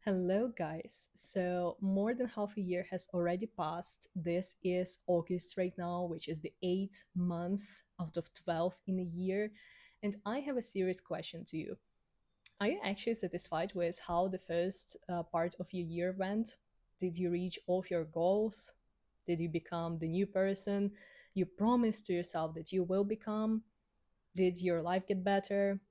Hello, guys. So, more than half a year has already passed. This is August right now, which is the 8 months out of 12 in a year. And I have a serious question to you. Are you actually satisfied with how the first part of your year went? Did you reach all of your goals? Did you become the new person you promised to yourself that you will become? Did your life get better?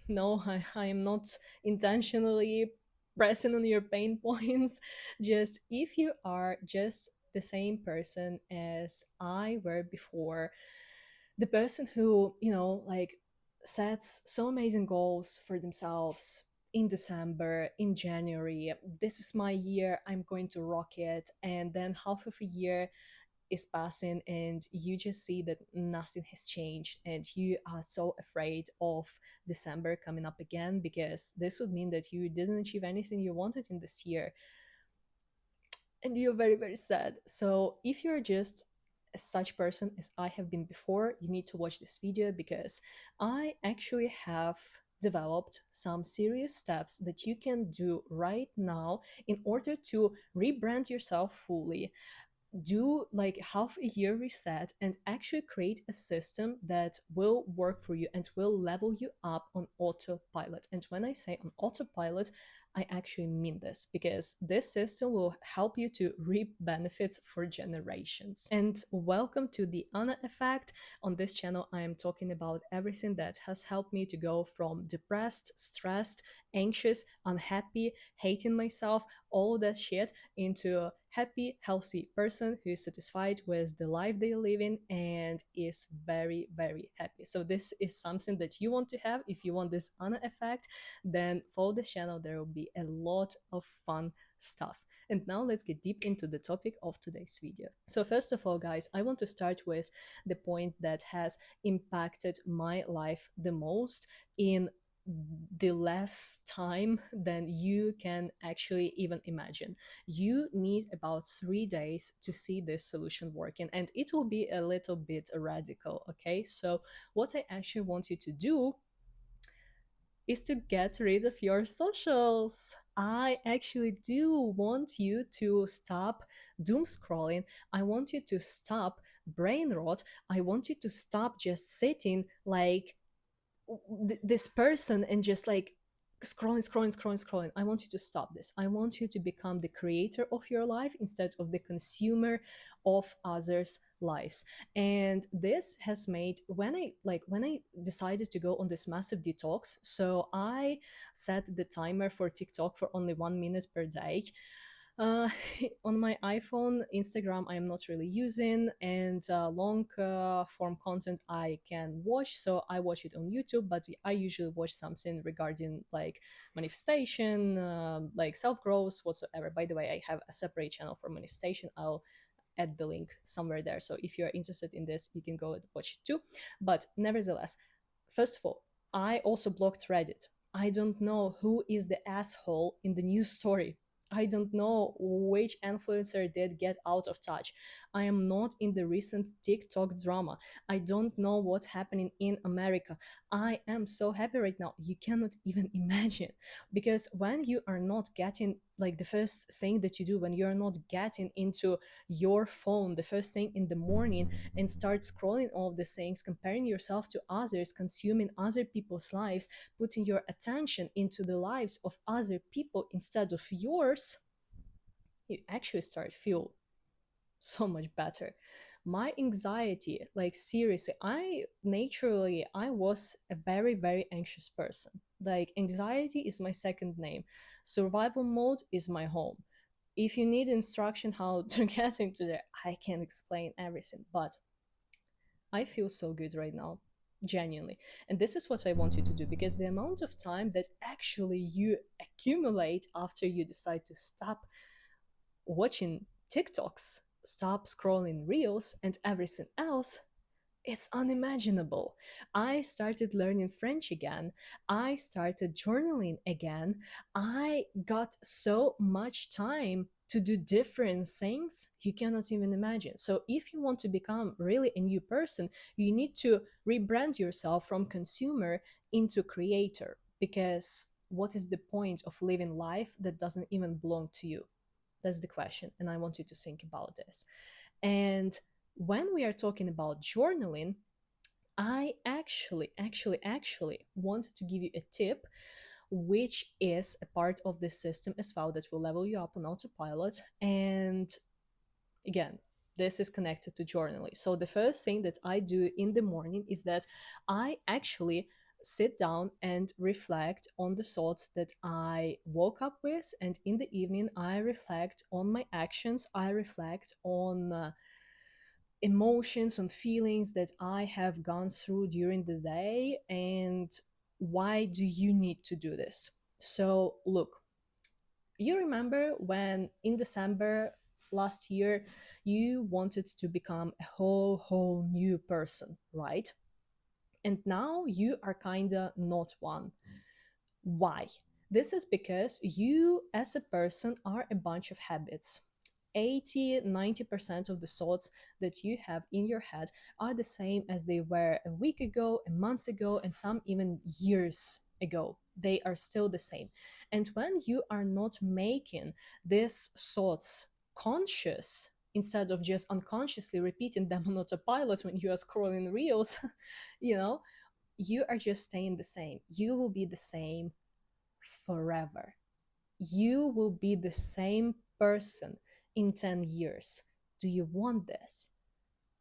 No, I am not intentionally pressing on your pain points. Just if you are just the same person as I were before, the person who, like sets so amazing goals for themselves in December, in January, this is my year, I'm going to rock it. And then half of a year is passing and you just see that nothing has changed and you are so afraid of December coming up again because this would mean that you didn't achieve anything you wanted in this year and you're very very sad. So if you're just such person as I have been before, you need to watch this video because I actually have developed some serious steps that you can do right now in order to rebrand yourself fully, do like half a year reset and actually create a system that will work for you and will level you up on autopilot. And when I say on autopilot, I actually mean this because this system will help you to reap benefits for generations. And welcome to the Anna effect. On this channel, I am talking about everything that has helped me to go from depressed, stressed, anxious, unhappy, hating myself, all that shit into a happy, healthy person who is satisfied with the life they're living and is very, very happy. So this is something that you want to have. If you want this Anna effect, then follow the channel. There will be a lot of fun stuff. And now let's get deep into the topic of today's video. So first of all, guys, I want to start with the point that has impacted my life the most in the less time than you can actually even imagine. You need about 3 days to see this solution working, and it will be a little bit radical. Okay, so what I actually want you to do is to get rid of your socials. I actually do want you to stop doom scrolling. I want you to stop brain rot. I want you to stop just sitting like this person and just like scrolling. I want you to stop this. I want you to become the creator of your life instead of the consumer of others lives. And this has made, when I decided to go on this massive detox, so I set the timer for TikTok for only 1 minute per day. uh, on my iPhone, Instagram I am not really using, and long form content I can watch. So I watch it on YouTube, but I usually watch something regarding like manifestation, like self growth, whatsoever. By the way, I have a separate channel for manifestation. I'll add the link somewhere there. So if you're interested in this, you can go and watch it too. But nevertheless, first of all, I also blocked Reddit. I don't know who is the asshole in the news story. I don't know which influencer did get out of touch. I am not in the recent TikTok drama. I don't know what's happening in America. I am so happy right now. You cannot even imagine. Because when you are not getting, like the first thing that you do, when you're not getting into your phone the first thing in the morning and start scrolling all the things, comparing yourself to others, consuming other people's lives, putting your attention into the lives of other people instead of yours, you actually start feel so much better. My anxiety, like seriously, I was a very very anxious person. Like anxiety is my second name. Survival mode is my home. If you need instruction how to get into there, I can explain everything. But I feel so good right now, genuinely. And this is what I want you to do, because the amount of time that actually you accumulate after you decide to stop watching TikToks, stop scrolling reels and everything else, it's unimaginable. I started learning French again. I started journaling again. I got so much time to do different things you cannot even imagine. So, if you want to become really a new person, you need to rebrand yourself from consumer into creator, because what is the point of living life that doesn't even belong to you? That's the question. And I want you to think about this. And when we are talking about journaling, I actually wanted to give you a tip, which is a part of the system as well that will level you up on autopilot. And again, this is connected to journaling. So the first thing that I do in the morning is that I actually sit down and reflect on the thoughts that I woke up with, and in the evening I reflect on my actions. I reflect on emotions, on feelings that I have gone through during the day, and why do you need to do this? So look, you remember when in December last year you wanted to become a whole new person, right? And now you are kinda not one. Why? This is because you as a person are a bunch of habits. 80-90% of the thoughts that you have in your head are the same as they were a week ago, a month ago, and some even years ago. They are still the same. And when you are not making these thoughts conscious, instead of just unconsciously repeating them on autopilot when you are scrolling reels, you know, you are just staying the same. You will be the same forever. You will be the same person in 10 years. Do you want this?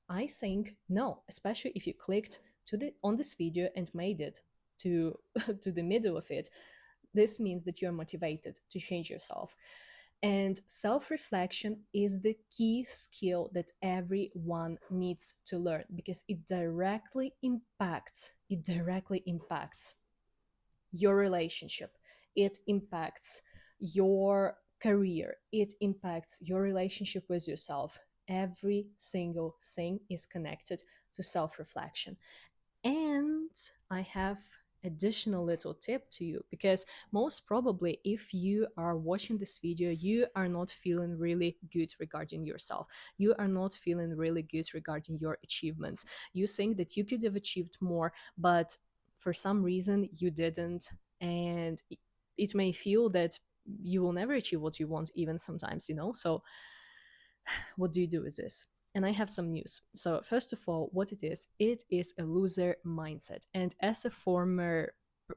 I think no, especially if you clicked to the on this video and made it to to the middle of it. This means that you're motivated to change yourself. And self-reflection is the key skill that everyone needs to learn, because it directly impacts your relationship, it impacts your career, it impacts your relationship with yourself. Every single thing is connected to self reflection. And I have additional little tip to you, because most probably if you are watching this video, you are not feeling really good regarding yourself. You are not feeling really good regarding your achievements. You think that you could have achieved more, but for some reason you didn't. And it may feel that you will never achieve what you want, even sometimes. So what do you do with this? And I have some news. So, first of all, what it is a loser mindset. And as a former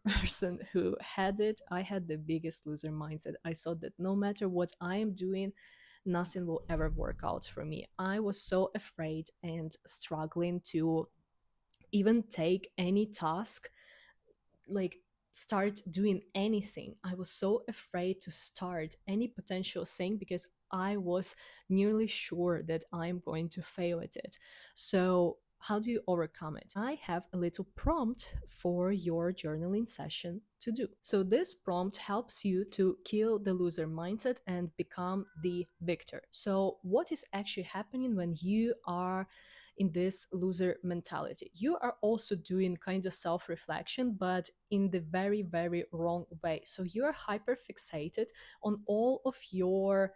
person who had it, I had the biggest loser mindset. I thought that no matter what I am doing, nothing will ever work out for me. I was so afraid and struggling to even take any task, like start doing anything. I was so afraid to start any potential thing because I was nearly sure that I'm going to fail at it. So how do you overcome it? I have a little prompt for your journaling session to do. So this prompt helps you to kill the loser mindset and become the victor. So what is actually happening when you are in this loser mentality? You are also doing kind of self reflection, but in the very, very wrong way. So you're hyper fixated on all of your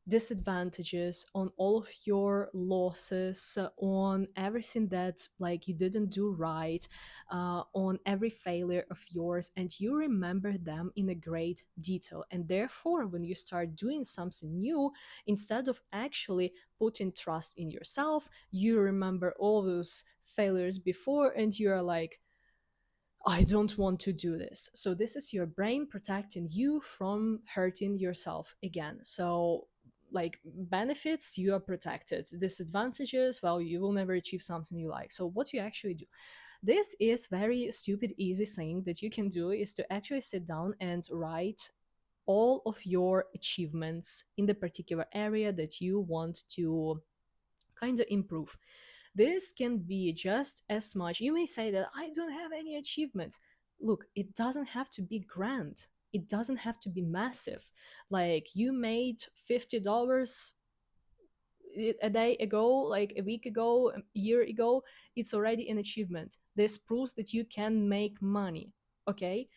disadvantages, on all of your losses, on everything that like you didn't do right, on every failure of yours, and you remember them in a great detail. And therefore, when you start doing something new, instead of actually putting trust in yourself, you remember all those failures before, and you're like, I don't want to do this. So this is your brain protecting you from hurting yourself again. So like benefits, you are protected. Disadvantages, well, you will never achieve something you like. So what you actually do? This is very stupid, easy thing that you can do is to actually sit down and write all of your achievements in the particular area that you want to kind of improve. This can be just as much. You may say that I don't have any achievements. Look, it doesn't have to be grand. It doesn't have to be massive. Like you made $50 a day ago, like a week ago, a year ago, it's already an achievement. This proves that you can make money. Okay,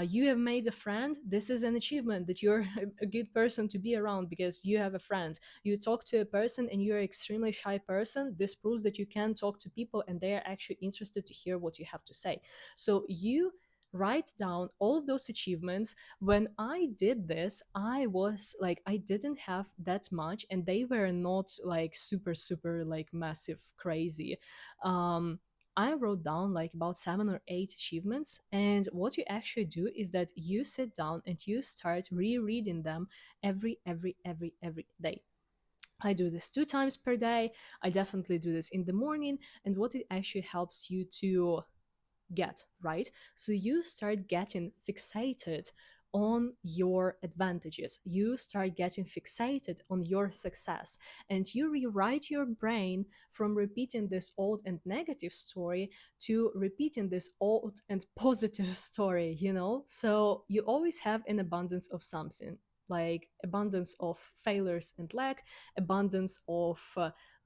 you have made a friend. This is an achievement that you're a good person to be around because you have a friend. You talk to a person and you're an extremely shy person. This proves that you can talk to people and they are actually interested to hear what you have to say. So you write down all of those achievements. When I did this, I was like, I didn't have that much, and they were not like super, super like massive, crazy. Um, I wrote down like about 7 or 8 achievements. And what you actually do is that you sit down and you start rereading them every day. I do this 2 times per day. I definitely do this in the morning. And what it actually helps you to get, right? So you start getting fixated on your advantages. You start getting fixated on your success, and you rewrite your brain from repeating this old and negative story to repeating this old and positive story, you know? So you always have an abundance of something, like abundance of failures and lack, abundance of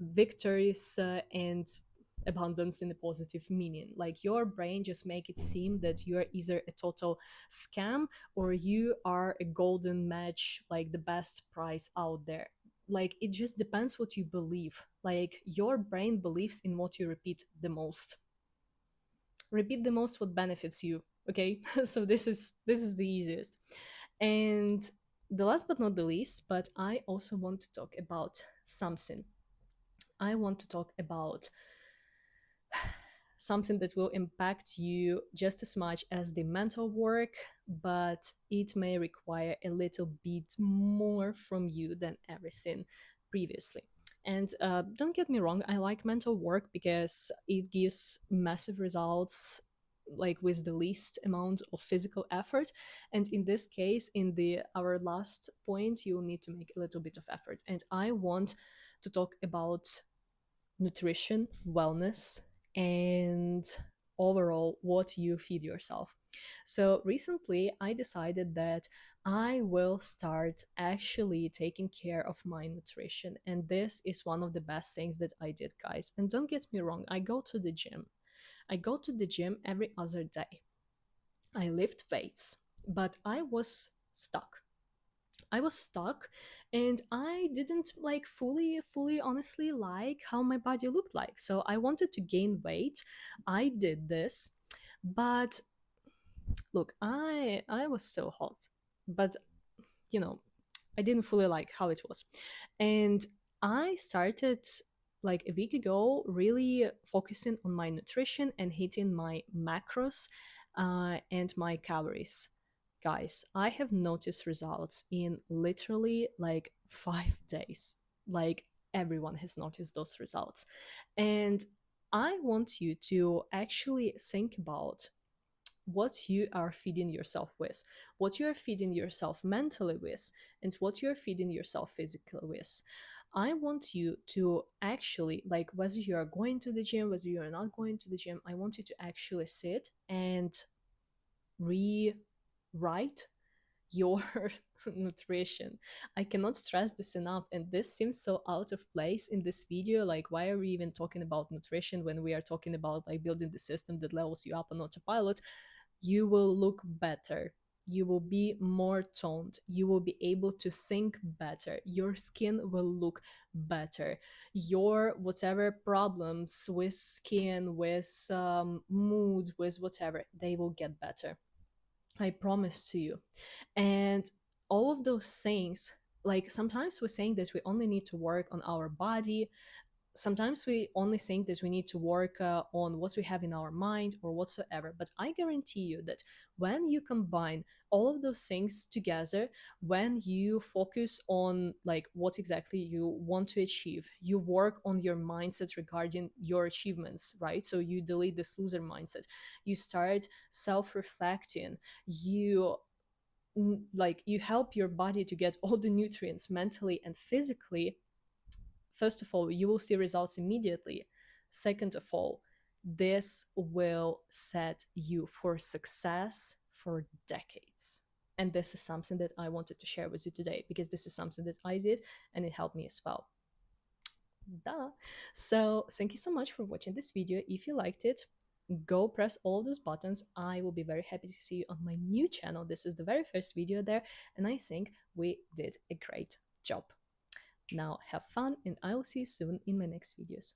victories, and abundance in a positive meaning. Like your brain just make it seem that you are either a total scam or you are a golden match, like the best prize out there. Like it just depends what you believe. Like your brain believes in what you repeat the most. Repeat the most what benefits you. Okay, so this is the easiest. And the last but not the least, but I also want to talk about something. I want to talk about something that will impact you just as much as the mental work, but it may require a little bit more from you than everything previously. And don't get me wrong, I like mental work because it gives massive results, like with the least amount of physical effort. And in this case, in the our last point, you will need to make a little bit of effort. And I want to talk about nutrition, wellness, and overall what you feed yourself. So recently, I decided that I will start actually taking care of my nutrition. And this is one of the best things that I did, guys. And don't get me wrong, I go to the gym. I go to the gym every other day. I lift weights, but I was stuck. I was stuck, and I didn't like fully honestly like how my body looked like. So I wanted to gain weight. I did this, but look, I was still hot. But you know, I didn't fully like how it was. And I started like a week ago really focusing on my nutrition and hitting my macros and my calories. Guys, I have noticed results in literally like 5 days. Like everyone has noticed those results. And I want you to actually think about what you are feeding yourself with, what you are feeding yourself mentally with, and what you are feeding yourself physically with. I want you to actually, like, whether you are going to the gym, whether you are not going to the gym, I want you to actually sit and rewrite your nutrition. I cannot stress this enough, and this seems so out of place in this video. Like, why are we even talking about nutrition when we are talking about like building the system that levels you up on autopilot? You will look better. You will be more toned. You will be able to think better. Your skin will look better. Your whatever problems with skin, with mood, with whatever, they will get better. I promise to you. And all of those things, like sometimes we're saying that we only need to work on our body, sometimes we only think that we need to work on what we have in our mind or whatsoever. But I guarantee you that when you combine all of those things together, when you focus on like what exactly you want to achieve, you work on your mindset regarding your achievements, right? So you delete this loser mindset, you start self-reflecting, you like you help your body to get all the nutrients mentally and physically. First of all, you will see results immediately. Second of all, this will set you for success for decades. And this is something that I wanted to share with you today because this is something that I did and it helped me as well. Duh. So thank you so much for watching this video. If you liked it, go press all those buttons. I will be very happy to see you on my new channel. This is the very first video there, and I think we did a great job. Now have fun, and I will see you soon in my next videos.